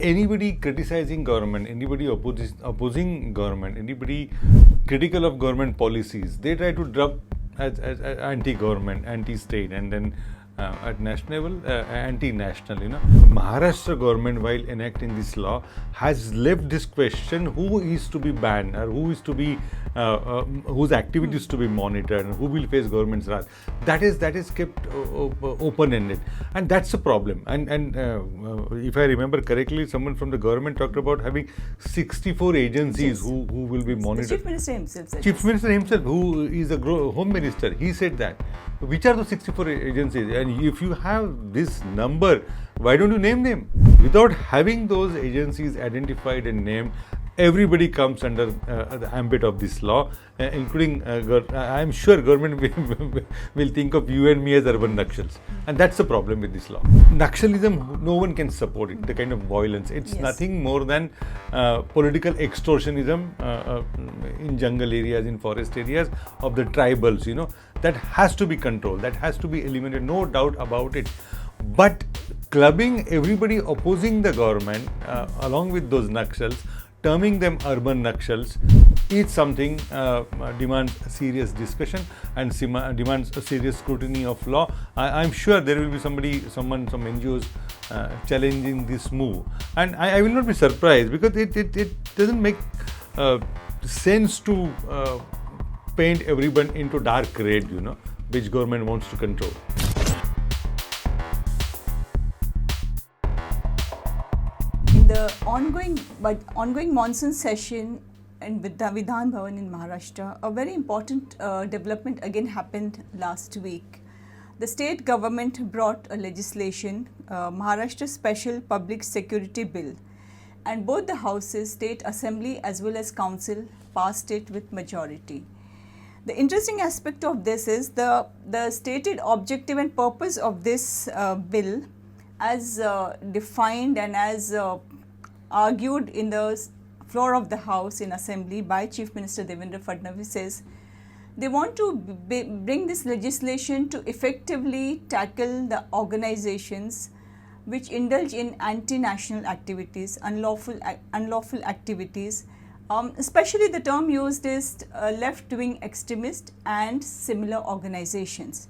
Anybody criticizing government, anybody opposing government, anybody critical of government policies, they try to drop as anti-government, anti-state, and then at national level, anti-national. Maharashtra government, while enacting this law, has left this question: who is to be banned, or who is to be whose activities to be monitored, and who will face government's wrath. That is kept open-ended, and that's a problem. And if I remember correctly, someone from the government talked about having 64 agencies who will be monitored. The Chief Minister himself. Chief Minister himself, who is the Home Minister, he said that. Which are those 64 agencies? And if you have this number, why don't you name them? Without having those agencies identified and named, everybody comes under the ambit of this law, including, I'm sure government will think of you and me as urban Naxals. And that's the problem with this law. Naxalism, no one can support it, the kind of violence. It's nothing more than political extortionism in jungle areas, in forest areas of the tribals, that has to be controlled, that has to be eliminated, no doubt about it. But clubbing everybody opposing the government along with those Naxals, terming them urban Naxals, is something demands serious discussion and demands a serious scrutiny of law. I'm sure there will be some NGOs challenging this move, and I will not be surprised, because it doesn't make sense to paint everyone into dark red, which government wants to control. The ongoing monsoon session and with the Vidhan Bhavan in Maharashtra, a very important development again happened last week. The state government brought a legislation, Maharashtra Special Public Security Bill, and both the houses, State Assembly as well as Council, passed it with majority. The interesting aspect of this is the stated objective and purpose of this bill, as defined and as argued in the floor of the House in Assembly by Chief Minister Devendra Fadnavis, says they want to bring this legislation to effectively tackle the organizations which indulge in anti-national activities, unlawful activities. Especially the term used is left-wing extremist and similar organizations.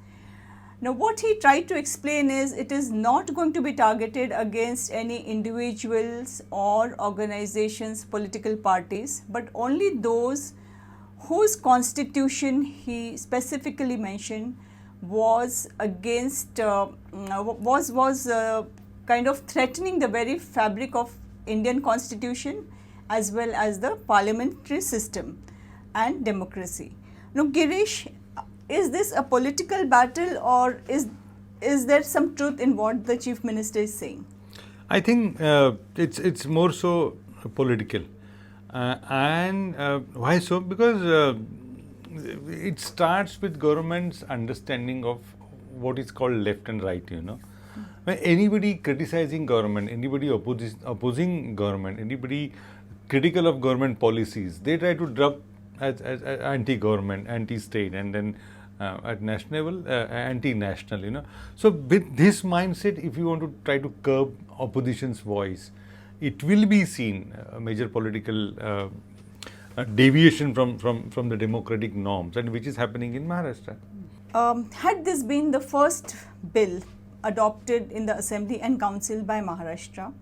Now, what he tried to explain is it is not going to be targeted against any individuals or organizations, political parties, but only those whose constitution he specifically mentioned was against, was kind of threatening the very fabric of Indian constitution as well as the parliamentary system and democracy. Now, Girish, is this a political battle, or is there some truth in what the Chief Minister is saying? I think it's more so political. And why so? Because it starts with government's understanding of what is called left and right, When anybody criticizing government, anybody opposing government, anybody critical of government policies, they try to drop as anti-government, anti-state, and then at national level, anti-national, So with this mindset, if you want to try to curb opposition's voice, it will be seen a major political deviation from the democratic norms, and which is happening in Maharashtra. Had this been the first bill adopted in the Assembly and Council by Maharashtra,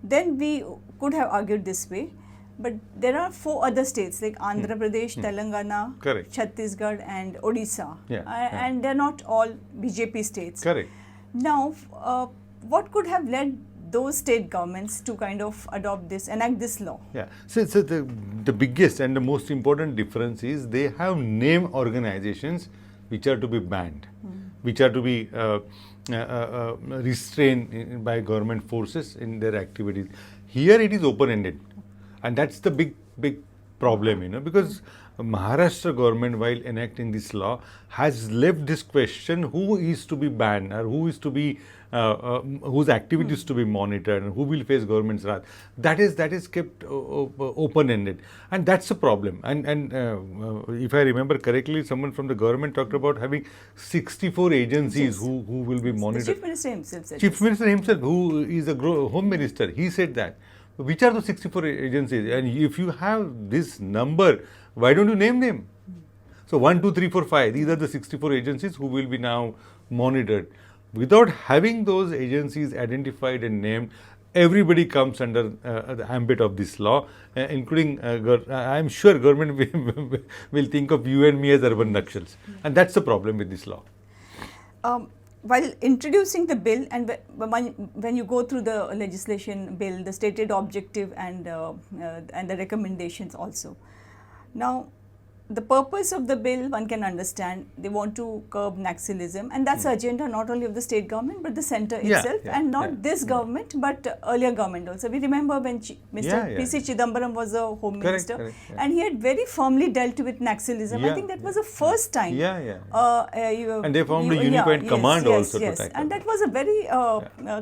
then we could have argued this way. But there are 4 other states like Andhra Pradesh, Telangana, Chhattisgarh and Odisha. And they are not all BJP states. Correct. Now, what could have led those state governments to kind of enact this law? Yeah. So the biggest and the most important difference is they have named organizations which are to be banned, which are to be restrained by government forces in their activities. Here it is open-ended. And that's the big problem, because Maharashtra government, while enacting this law, has left this question: who is to be banned, or who is to be whose activities to be monitored, and who will face government's wrath. That is kept open-ended, and that's a problem. And if I remember correctly, someone from the government talked about having 64 agencies who will be monitored. The Chief Minister himself said Chief Minister himself, who is the Home Minister, he said that. Which are the 64 agencies? And if you have this number, why don't you name them? So 1, 2, 3, 4, 5, these are the 64 agencies who will be now monitored. Without having those agencies identified and named, everybody comes under the ambit of this law, including, I'm sure government will think of you and me as urban Naxals. And that's the problem with this law. While introducing the bill, and when you go through the legislation bill, the stated objective and the recommendations also. Now, the purpose of the bill, one can understand, they want to curb Naxalism, and that's the agenda not only of the state government but the centre itself, and not this government but earlier government also. We remember when Mr. P.C. Chidambaram was the Home Minister, and he had very firmly dealt with Naxalism. I think that was the first time. And they formed a unified command also to tackle. And that was a very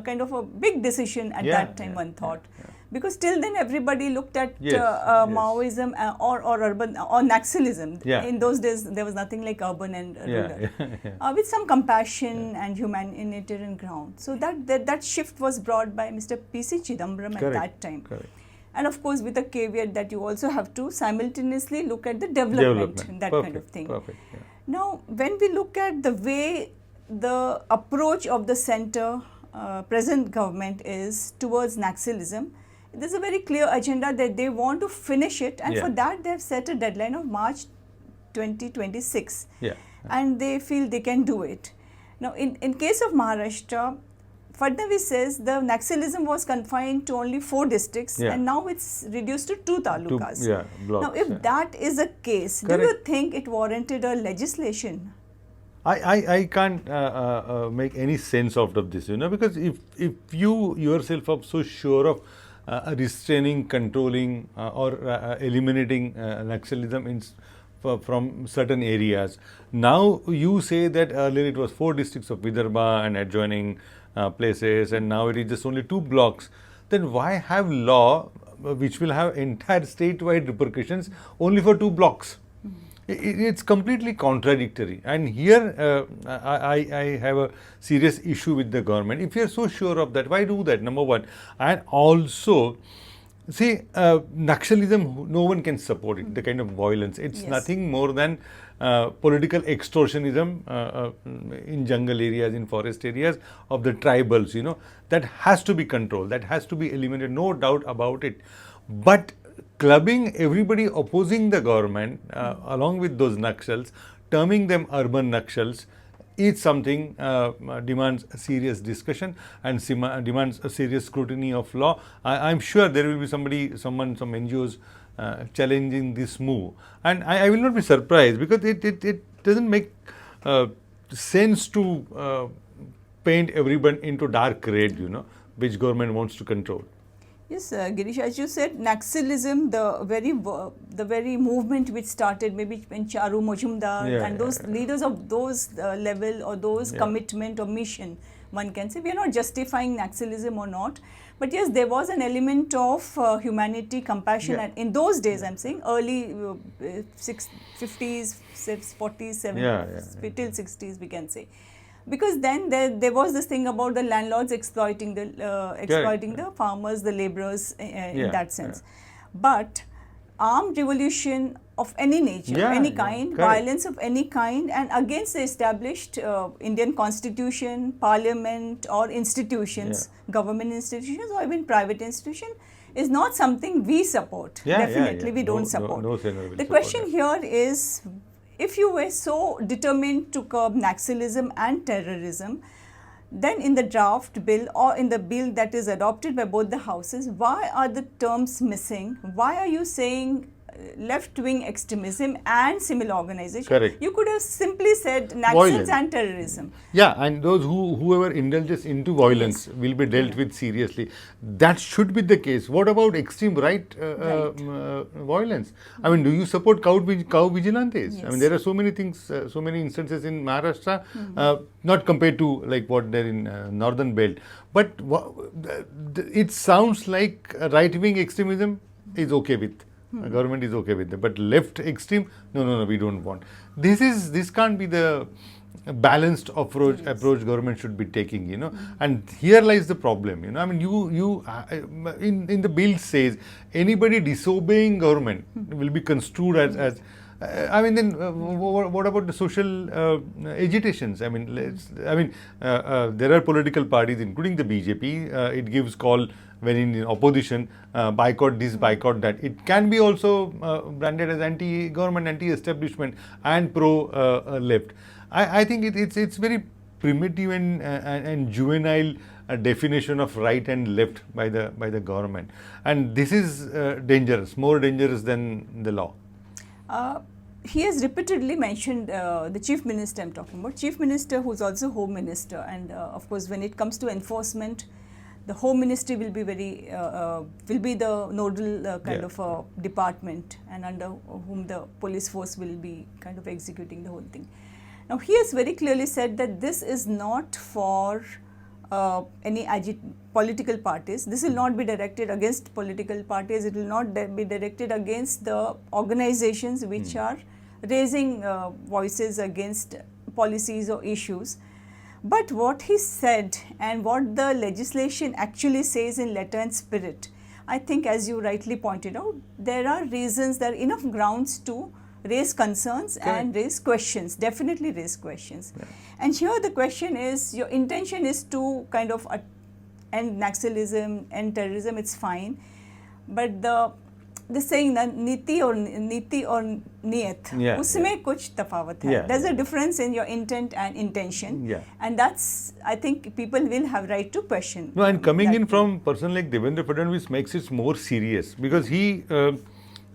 kind of a big decision at that time, one thought. Because till then everybody looked at Maoism or urban or Naxalism. In those days there was nothing like urban and rural. With some compassion and humanitarian ground. So that shift was brought by Mr. P.C. Chidambaram at that time. And of course with the caveat that you also have to simultaneously look at the development. That kind of thing. Now when we look at the way the approach of the centre present government is towards Naxalism, there's a very clear agenda that they want to finish it, and for that they have set a deadline of March 2026. And they feel they can do it. Now in case of Maharashtra, Fadnavis says the Naxalism was confined to only 4 districts and now it's reduced to 2 talukas. Blocks, now if that is the case, do you think it warranted a legislation? I can't make any sense out of this, because if you yourself are so sure of restraining, controlling or eliminating Naxalism from certain areas. Now you say that earlier it was 4 districts of Vidarbha and adjoining places, and now it is just only 2 blocks. Then why have law which will have entire statewide repercussions only for 2 blocks? It's completely contradictory, and here I have a serious issue with the government. If you are so sure of that, why do that? Number one, and also, see, Naxalism, no one can support it. The kind of violence, it's nothing more than political extortionism in jungle areas, in forest areas of the tribals. That has to be controlled. That has to be eliminated. No doubt about it. But clubbing everybody opposing the government along with those Naxals, terming them urban Naxals, is something demands a serious discussion and demands a serious scrutiny of law. I'm sure there will be some NGOs challenging this move, and I will not be surprised, because it doesn't make sense to paint everyone into dark red, which government wants to control. Yes, Girish, as you said, Naxalism, the very movement which started maybe when Charu Majumdar and those leaders of those level or those commitment or mission, one can say. We are not justifying Naxalism or not, but yes, there was an element of humanity, compassion, and in those days, I'm saying early 50s, 40s, 70s, till 60s, we can say. Because then there was this thing about the landlords exploiting the farmers, the laborers in that sense. But armed revolution of any nature, any kind, violence of any kind, and against the established Indian constitution, parliament or institutions, government institutions or even private institution, is not something we support. Definitely we don't support. The question here is, if you were so determined to curb Naxalism and terrorism, then in the draft bill or in the bill that is adopted by both the houses, why are the terms missing? Why are you saying left-wing extremism and similar organizations. Correct. You could have simply said Naxals Violence. and terrorism. Yeah, and those whoever indulges into violence will be dealt with seriously. That should be the case. What about extreme right, violence? I mean, do you support cow vigilantes? I mean, there are so many things, so many instances in Maharashtra, not compared to like what there in northern belt, but it sounds like right-wing extremism is okay with. Government is okay with it, but left extreme, no, we don't want. This can't be the balanced approach government should be taking, you know. And here lies the problem, you know. I mean, in the bill says anybody disobeying government will be construed as I mean, then what about the social agitations? I mean, there are political parties, including the BJP. It gives call when in opposition, boycott this, boycott that. It can be also branded as anti-government, anti-establishment, and pro-left. I think it's very primitive and juvenile definition of right and left by the government, and this is dangerous, more dangerous than the law. He has repeatedly mentioned the Chief Minister I'm talking about, Chief Minister who's also Home Minister, and of course when it comes to enforcement, the Home Ministry will be the nodal kind of department, and under whom the police force will be kind of executing the whole thing. Now he has very clearly said that this is not for any political parties. This will not be directed against political parties. It will not be directed against the organizations which are raising voices against policies or issues. But what he said and what the legislation actually says in letter and spirit, I think as you rightly pointed out, there are reasons, there are enough grounds to raise concerns and raise questions, definitely raise questions. Yeah. And here the question is, your intention is to kind of end Naxalism, end terrorism, it's fine. But the saying that niti or niyat, usme kuch tafawat hai. There's a difference in your intent and intention. Yeah. And that's, I think people will have right to question. No, and coming in from person like Devendra Fadnavis makes it more serious, because he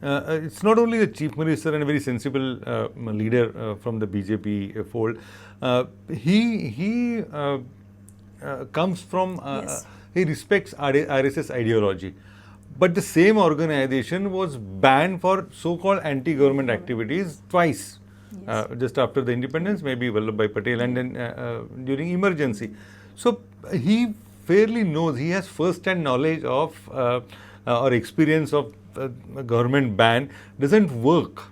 it's not only the Chief Minister and a very sensible leader from the BJP fold. He comes from, he respects RSS ideology. But the same organization was banned for so-called anti-government activities twice. Just after the independence, maybe Vallabhbhai Patel, and then during emergency. So he fairly knows, he has first-hand knowledge of or experience of government ban doesn't work.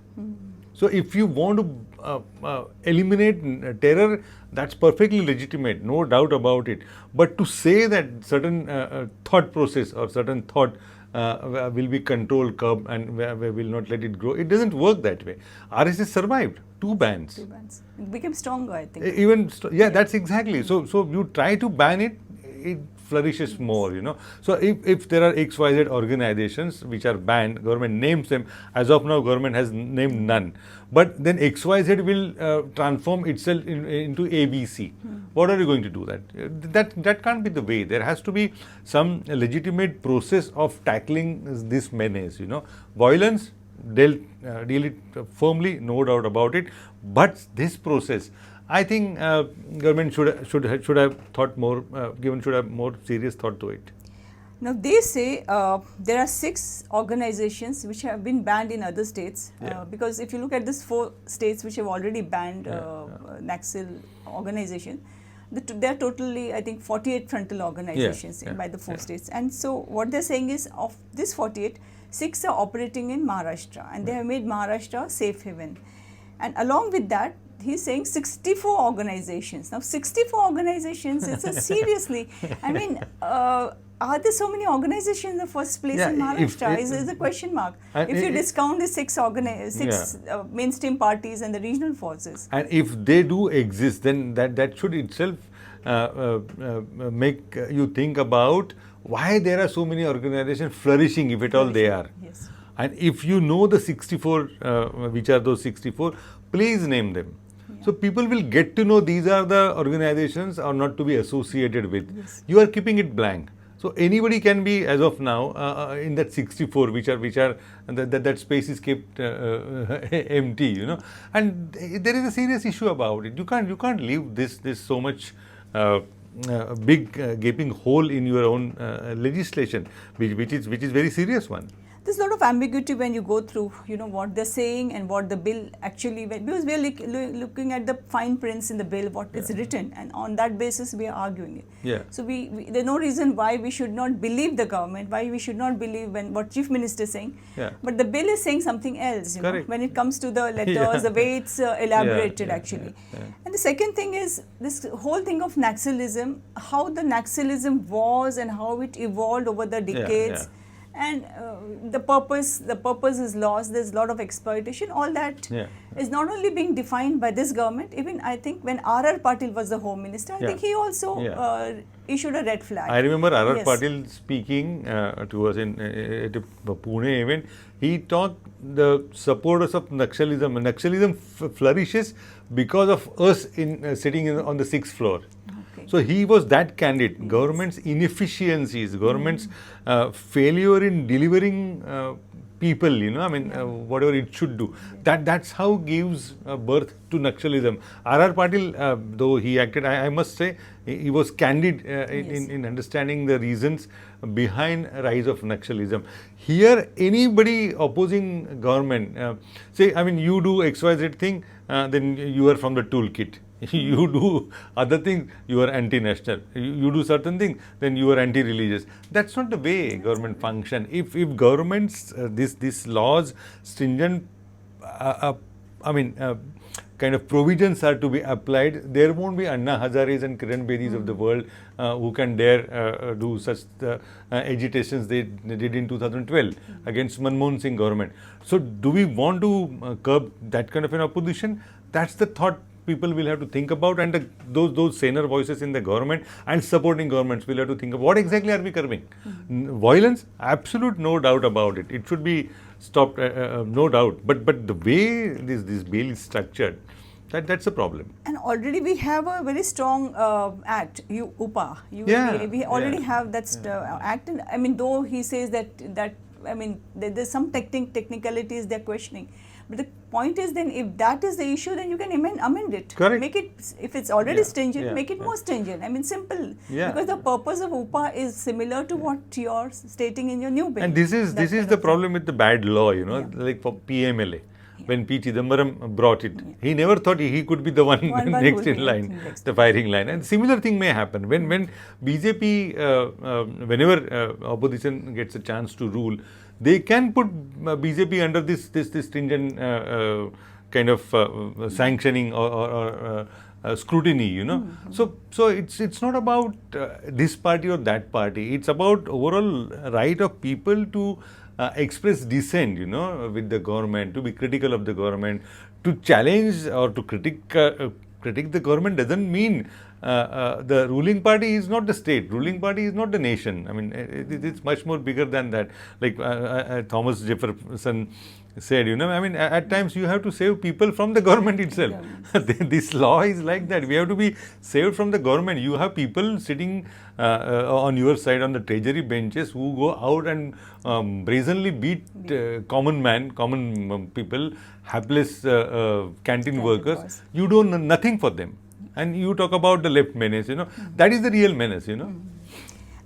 So if you want to eliminate terror, that's perfectly legitimate, no doubt about it. But to say that certain thought process or certain thought will be controlled, curbed, and we will not let it grow, it doesn't work that way. RSS survived 2 bans. It became stronger, I think. That's exactly. So you try to ban it, it flourishes more, you know. So if there are XYZ organizations which are banned, government names them. As of now, government has named none. But then XYZ will transform itself into ABC. What are you going to do that can't be the way. There has to be some legitimate process of tackling this menace, you know. Violence, deal it firmly, no doubt about it. But this process, I think government should have thought more, should have more serious thought to it. Now they say there are 6 organizations which have been banned in other states, because if you look at these 4 states which have already banned Naxal organization, there are totally, I think, 48 frontal organizations by the 4 states. And so what they're saying is, of this 48, 6 are operating in Maharashtra, and they have made Maharashtra a safe haven. And along with that, he's saying 64 organizations. Now 64 organizations, it's a seriously, I mean, are there so many organizations in the first place in Maharashtra? Is a question mark. If you discount the 6 mainstream parties and the regional forces. And if they do exist, then that should itself make you think about why there are so many organizations flourishing, if at all they are. Yes. And if you know the 64, which are those 64, please name them. So people will get to know these are the organizations or not to be associated with. Yes. You are keeping it blank. So anybody can be, as of now, in that 64, which are that space is kept empty, you know, and there is a serious issue about it. You can't leave this so much big gaping hole in your own legislation, which is very serious one. There's a lot of ambiguity when you go through, what they're saying and what the bill actually, because we are looking at the fine prints in the bill, what is written, and on that basis we are arguing it. Yeah. So there's no reason why we should not believe the government, why we should not believe what Chief Minister is saying. Yeah. But the bill is saying something else, Correct. when it comes to the letters, the way it's elaborated actually. Yeah. And the second thing is this whole thing of Naxalism, how the Naxalism was and how it evolved over the decades. Yeah. And the purpose is lost. There's a lot of exploitation. All that is not only being defined by this government. Even I think when R.R. Patil was the Home Minister, I think he also issued a red flag. I remember R.R. Patil speaking to us at a Pune event. He talked the supporters of Naxalism. Naxalism flourishes because of us sitting on the 6th floor. So he was that candid. Government's inefficiencies, government's failure in delivering people, whatever it should do. That's how gives birth to Naxalism. R.R. Patil, though he acted, I must say, he was candid in understanding the reasons behind rise of Naxalism. Here, anybody opposing government, you do XYZ thing, then you are from the toolkit. You do other things, you are anti-national. You do certain things, then you are anti-religious. That's not the way government function. If governments, these laws, stringent, kind of provisions are to be applied, there won't be Anna Hazares and Kiran Bedis of the world who can dare do such agitations they did in 2012 against Manmohan Singh government. So do we want to curb that kind of an opposition? That's the thought people will have to think about, and those saner voices in the government and supporting governments will have to think about what exactly are we curbing. Violence, absolute no doubt about it. It should be stopped, no doubt. But the way this bill is structured, that's a problem. And already we have a very strong act, UPA. We already have that act. And though he says that there's some technicalities they're questioning. But the point is, then if that is the issue, then you can amend it. Correct. Make it, if it's already stringent, make it more stringent. Simple. Yeah. Because the purpose of UPA is similar to what you're stating in your new bill. And this is the problem with the bad law, like for PMLA. When P. Chidambaram brought it, he never thought he could be the one next in line, the firing line. And similar thing may happen. When BJP, whenever opposition gets a chance to rule, they can put BJP under this stringent kind of sanctioning or scrutiny, So it's not about this party or that party. It's about overall right of people to express dissent, with the government, to be critical of the government, to challenge or to critique the government doesn't mean the ruling party is not the state. Ruling party is not the nation. It's much more bigger than that. Like Thomas Jefferson said, at times you have to save people from the government itself. This law is like that. We have to be saved from the government. You have people sitting on your side on the treasury benches who go out and brazenly beat common people, hapless canteen workers. You do nothing for them. And you talk about the left menace, that is the real menace, And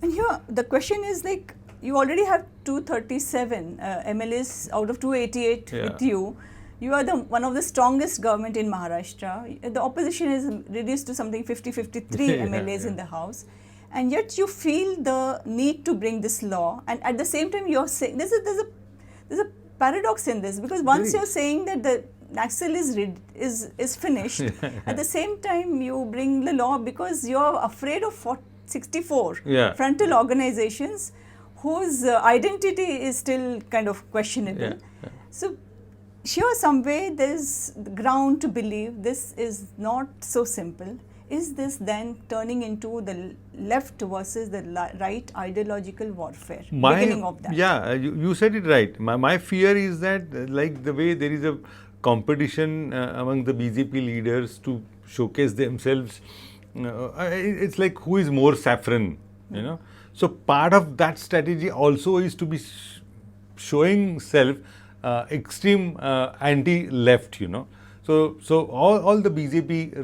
here the question is, like, you already have 237 MLAs out of 288 with you. You are one of the strongest government in Maharashtra. The opposition is reduced to something 50-53 MLAs in the House. And yet you feel the need to bring this law. And at the same time, you're saying, there's a paradox in this. Because once you're saying that the Naxal is finished, at the same time you bring the law because you're afraid of 64 frontal organizations whose identity is still kind of questionable. So here some way there's ground to believe this is not so simple. Is this then turning into the left versus the right ideological warfare? Beginning of that. Yeah, you said it right. My fear is that, like the way there is a competition among the BJP leaders to showcase themselves, it's like who is more saffron, So part of that strategy also is to be showing self extreme anti-left, So all the BJP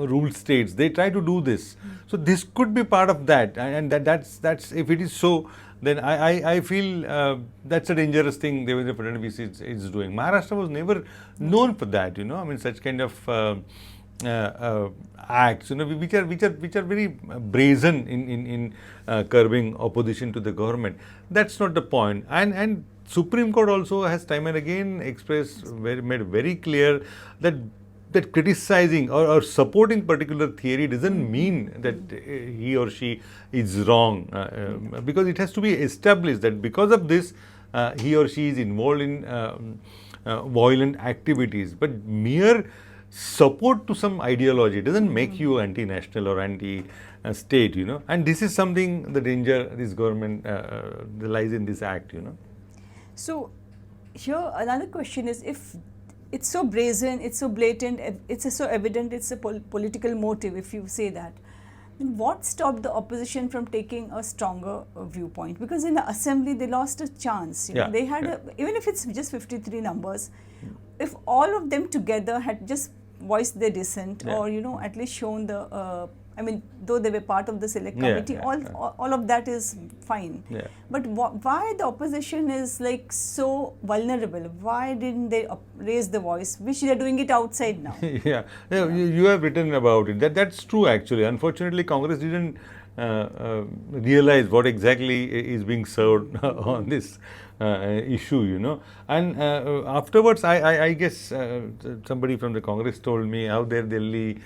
ruled states, they try to do this. So this could be part of that, and that's if it is so, then I feel that's a dangerous thing Devendra Fadnavis is doing. Maharashtra was never known for that, I mean, such kind of acts, which are very brazen in curbing opposition to the government. That's not the point. And Supreme Court also has time and again made very clear that criticizing or supporting particular theory doesn't mean that he or she is wrong, because it has to be established that because of this he or she is involved in violent activities. But mere support to some ideology doesn't make you anti-national or anti-state, and this is something, the danger this government lies in this act, So here another question is, if it's so brazen, it's so blatant, it's so evident, it's a political motive, if you say that, then what stopped the opposition from taking a stronger viewpoint? Because in the assembly they lost a chance. They had even if it's just 53 numbers, if all of them together had just voiced their dissent, or at least shown the I mean, though they were part of the select committee, all of that is fine. But why the opposition is like so vulnerable? Why didn't they raise the voice, which they are doing it outside now? You have written about it. That's true actually. Unfortunately, Congress didn't realize what exactly is being served on this issue, and afterwards I guess somebody from the Congress told me how their Delhi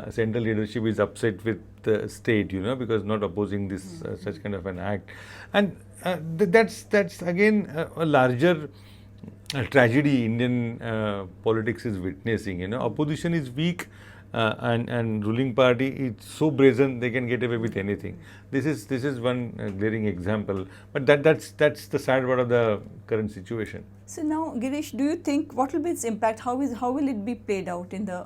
central leadership is upset with the state, because not opposing this such kind of an act, and that's again a larger tragedy Indian politics is witnessing. Opposition is weak. And ruling party is so brazen they can get away with anything. This is one glaring example. But that's the sad part of the current situation. So now, Girish, do you think what will be its impact? How will it be played out in the?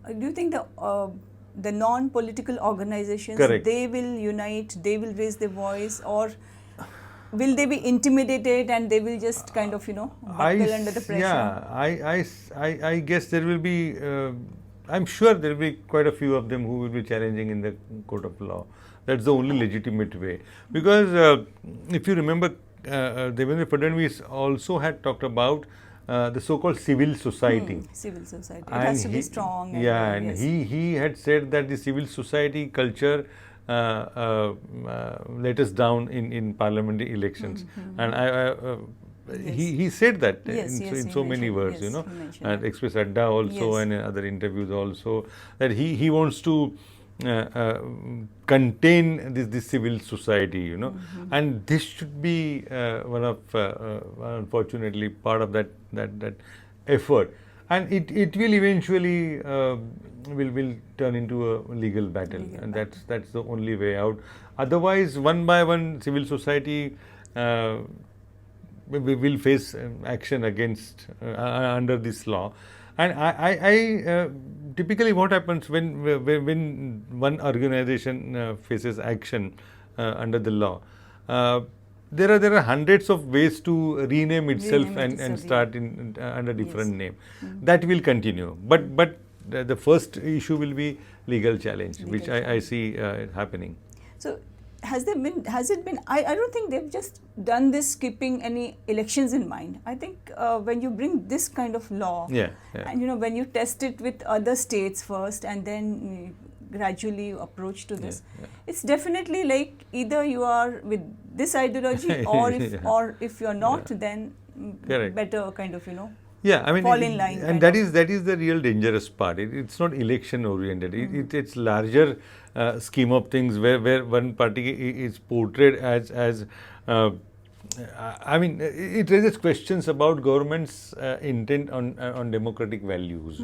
Do you think the non-political organizations, they will unite, they will raise their voice, or will they be intimidated and they will just kind of buckle under the pressure? I guess there will be. I'm sure there will be quite a few of them who will be challenging in the court of law. That's the only legitimate way. Because if you remember, Devendra Fadnavis also had talked about the so-called civil society. Civil society. It has to be strong. And he had said that the civil society culture let us down in parliamentary elections. And he said that in so many words, and Express Adda also and in other interviews also, that he wants to contain this civil society, and this should be one of unfortunately part of that effort, and it will eventually will turn into a legal battle, and that's the only way out. Otherwise, one by one, civil society we will face action against under this law. And I typically what happens when one organization faces action under the law, there are hundreds of ways to rename itself and start under different name. That will continue, but the first issue will be legal challenge, which I see happening. So has it been, I don't think they've just done this keeping any elections in mind. I think when you bring this kind of law, and when you test it with other states first and then gradually approach to this, it's definitely like either you are with this ideology or if you're not, then better kind of I mean, fall in line. And that is the real dangerous part. It's not election oriented. It's larger scheme of things where one party is portrayed as I mean, it raises questions about government's intent on democratic values,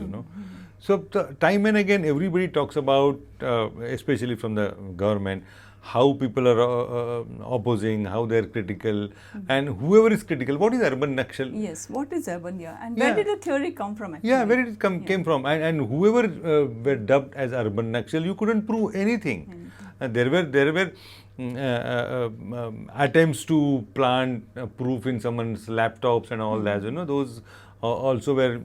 So time and again, everybody talks about, especially from the government, how people are opposing, how they are critical, and whoever is critical. What is urban Naxal? Yes, what is urban? And where did the theory come from? Actually? Where did it came from? And whoever were dubbed as urban Naxal, you couldn't prove anything. There were attempts to plant proof in someone's laptops and all that, those also were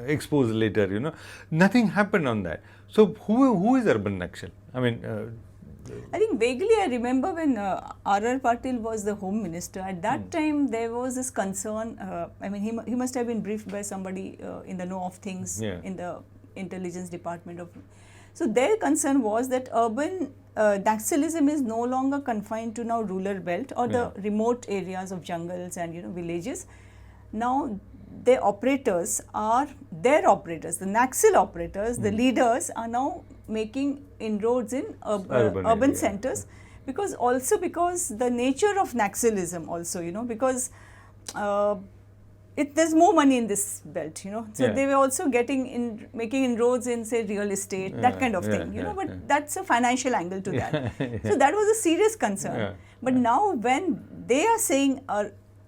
exposed later, Nothing happened on that. So who is urban Naxal? I mean, I think vaguely I remember when R.R. Patil was the Home Minister. At that time, there was this concern. I mean, he must have been briefed by somebody in the know of things in the intelligence department of. So their concern was that urban Naxalism is no longer confined to now rural belt or the remote areas of jungles and villages. Now their operators, the Naxal operators, the leaders are now making inroads in urban centers, because the nature of Naxalism also, because there's more money in this belt, So they were also making inroads in, say, real estate, that kind of thing, but that's a financial angle to that. So that was a serious concern. But now when they are saying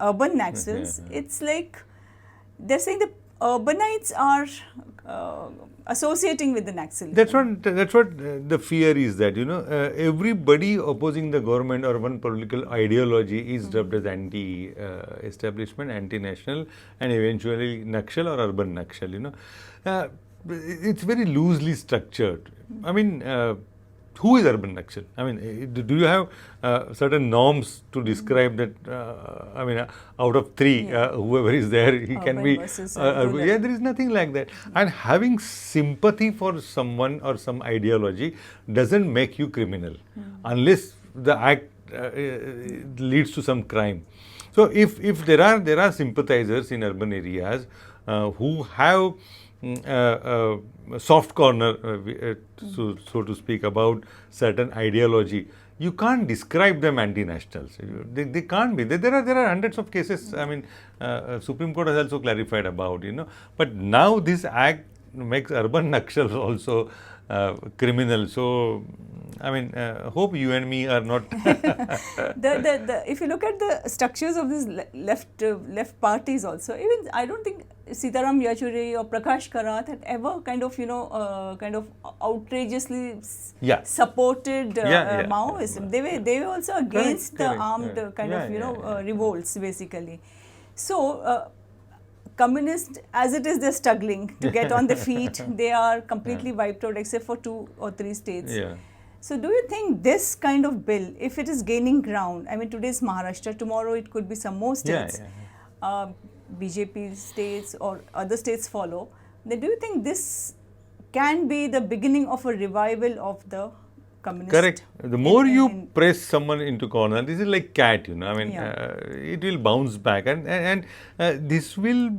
urban Naxals, it's like they're saying the urbanites are associating with the Naxal. That's what the fear is, that everybody opposing the government or one political ideology is dubbed as anti-establishment, anti-national, and eventually Naxal or urban Naxal. It's very loosely structured. I mean, who is urban Naxal? I mean, do you have certain norms to describe that? I mean, out of three, whoever is there, he urban can be. There is nothing like that. And having sympathy for someone or some ideology doesn't make you criminal, unless the act leads to some crime. So, if there are sympathizers in urban areas who have soft corner, so to speak, about certain ideology, you can't describe them anti-nationals. They can't be. There are hundreds of cases. I mean, Supreme Court has also clarified about, But now this act makes urban Naxals also criminal. So, I mean, hope you and me are not. If you look at the structures of these left parties also, even I don't think Sitaram Yechury or Prakash Karat had ever kind of outrageously supported Maoism. They were also against the armed revolts, basically. So communists, as it is, they're struggling to get on their feet. They are completely wiped out except for 2 or 3 states. So do you think this kind of bill, if it is gaining ground, I mean, today is Maharashtra, tomorrow it could be some more states, BJP states or other states follow, then do you think this can be the beginning of a revival of the communist? Correct. The more you press someone into corner, this is like cat, I mean, it will bounce back, and this will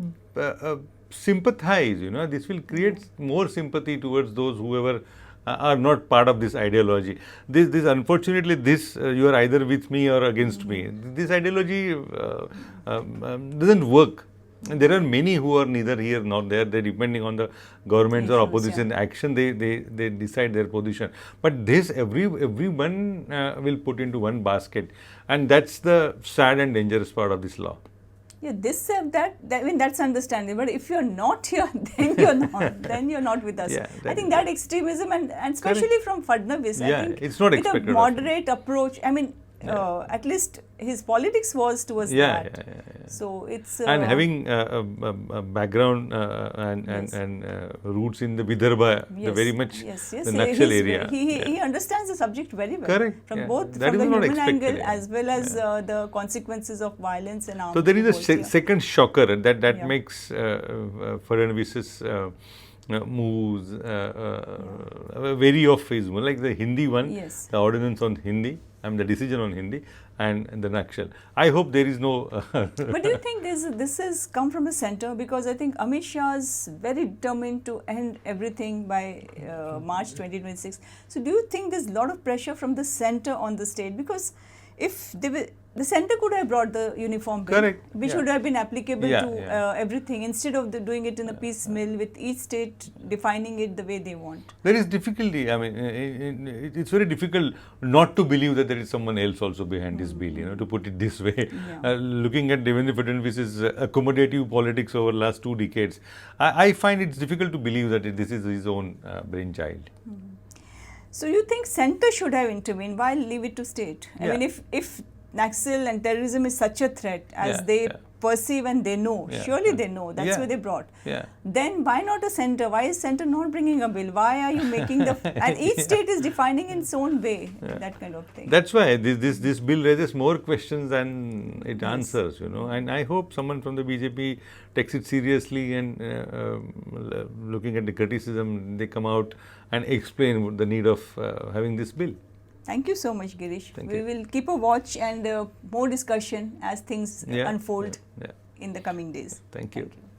sympathize, this will create more sympathy towards those whoever are not part of this ideology. This unfortunately, you are either with me or against me. This ideology doesn't work. And there are many who are neither here nor there. They depending on the government's or opposition action, they decide their position. But this everyone will put into one basket, and that's the sad and dangerous part of this law. Yeah, I mean, that's understandable. But if you're not here, then you're not. Then you're not with us. I think that extremism and especially from Fadnavis, I think it's not with a moderate approach. I mean, at least his politics was towards that. So it's and having a background and roots in the Vidarbha, the very much the Naxal area. He understands the subject very well. Correct. From both from the human angle as well as the consequences of violence and armed. So there is a second shocker that makes Fadnavis's moves vary off his mood, like the Hindi one, the ordinance on Hindi, the decision on Hindi, and the Naxal. I hope there is no. But do you think this has come from the center? Because I think Amit Shah is very determined to end everything by March 2026. So do you think there's a lot of pressure from the center on the state? Because if the center could have brought the uniform bill, which would have been applicable to everything, instead of doing it in a piecemeal with each state defining it the way they want. There is difficulty. I mean, it's very difficult not to believe that there is someone else also behind this bill, to put it this way. Looking at Devendra Fadnavis's accommodative politics over the last 2 decades, I find it's difficult to believe that this is his own brainchild. So you think center should have intervened? Why leave it to state? I Yeah. mean, if Naxal and terrorism is such a threat as Yeah, they yeah. perceive and they know, Yeah, surely yeah. they know. That's Yeah. why they brought. Yeah. Then why not a center? Why is center not bringing a bill? Why are you making the and each state is defining in its own way that kind of thing. That's why this bill raises more questions than it answers, and I hope someone from the BJP takes it seriously and looking at the criticism, they come out and explain the need of having this bill. Thank you so much, Girish. Thank we you. will keep a watch and more discussion as things Yeah, unfold yeah. in the coming days. Thank you. Thank you.